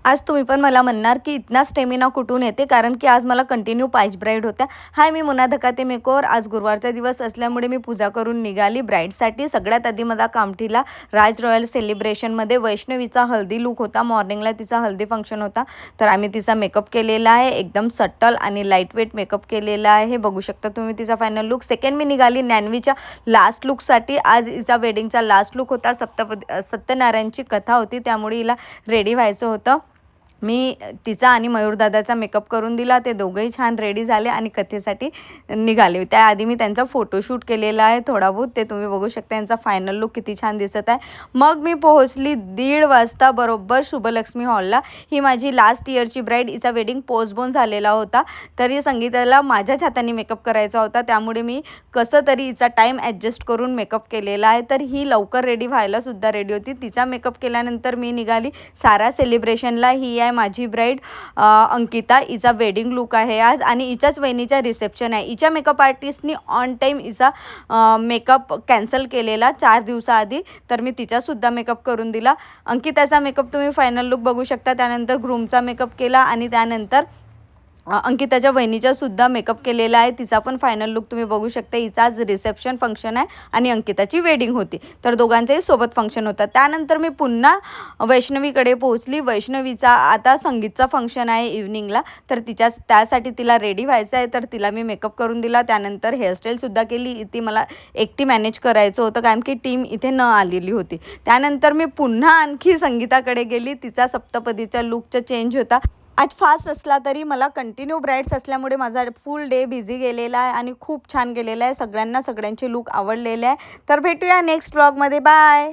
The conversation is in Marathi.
आज तुम्ही पण मला म्हणणार की इतना स्टेमिना कुठून येते, कारण की आज मला कंटिन्यू पाच ब्राईड होत्या. हाय, मी मुना धकाते मेकओव्हर. आज गुरुवारचा दिवस असल्यामुळे मी पूजा करून निघाली ब्राईडसाठी. सगळ्यात आधी मला कामठीला राज रॉयल सेलिब्रेशनमध्ये वैष्णवीचा हल्दी लुक होता. मॉर्निंगला तिचा हल्दी फंक्शन होता, तर आम्ही तिचा मेकअप केलेला आहे. एकदम सटल आणि लाईटवेट मेकअप केलेला आहे. बघू शकता तुम्ही तिचा फायनल लुक. सेकंड मी निघाली नॅनवीच्या लास्ट लुकसाठी. आज हिचा वेडिंगचा लास्ट लुक होता. सत्यनारायणची कथा होती, त्यामुळे हिला रेडी व्हायचं होतं. मी तिचा आणि मयूरदादाचा मेकअप करून दिला. ते दोघंही छान रेडी झाले आणि कथेसाठी निघाले. त्याआधी मी त्यांचा फोटोशूट केलेला आहे थोडा बहुत, ते तुम्ही बघू शकता. यांचा फायनल लुक किती छान दिसत आहे. मग मी पोहोचली 1:30 वाजता बरोबर शुभलक्ष्मी हॉलला. ही माझी लास्ट इयरची ब्राईड. हिचा वेडिंग पोस्टपोन झालेला होता, तरी संगीताला माझ्याच हाताने मेकअप करायचा होता, त्यामुळे मी कसं तरी हिचा टाईम ॲडजस्ट करून मेकअप केलेला आहे. तर ही लवकर रेडी व्हायला सुद्धा रेडी होती. तिचा मेकअप केल्यानंतर मी निघाली सारा सेलिब्रेशनला. ही आहे माझी ब्राईड अंकिता. हिचा वेडिंग लुक आहे आज आणि हिच्याच वहिनीचा रिसेप्शन आहे. हिच्या मेकअप आर्टिस्टनी ऑन टाईम हिचा मेकअप कॅन्सल केलेला 4 दिवसाआधी, तर मी तिचासुद्धा मेकअप करून दिला. अंकिताचा मेकअप तुम्ही फायनल लुक बघू शकता. त्यानंतर ग्रूमचा मेकअप केला आणि त्यानंतर अंकिताच्या वहिनीचा सुद्धा मेकअप केलेला आहे. तिचा पण फायनल लुक तुम्ही बघू शकता. हिचा आज रिसेप्शन फंक्शन आहे आणि अंकिताची वेडिंग होती, तर दोघांचंही सोबत फंक्शन होतं. त्यानंतर मी पुन्हा वैष्णवीकडे पोहोचली. वैष्णवीचा आता संगीतचा फंक्शन आहे इव्हनिंगला, तर त्यासाठी तिला रेडी व्हायचं आहे, तर तिला मी मेकअप करून दिला. त्यानंतर हेअरस्टाईलसुद्धा केली. ती मला एकटी मॅनेज करायचं होतं, कारण की टीम इथे न आलेली होती. त्यानंतर मी पुन्हा आणखी संगीताकडे गेली. तिचा सप्तपदीचा लुकचा चेंज होता. आज फास्ट असला तरी मला कंटिन्यू ब्राईड्स असल्यामुळे माझा फुल डे बिझी गेलेला आहे आणि खूप छान गेलेला आहे. सगळ्यांना सगळ्यांचे लुक आवडलेले आहे. तर भेटूया नेक्स्ट व्लॉगमध्ये. बाय.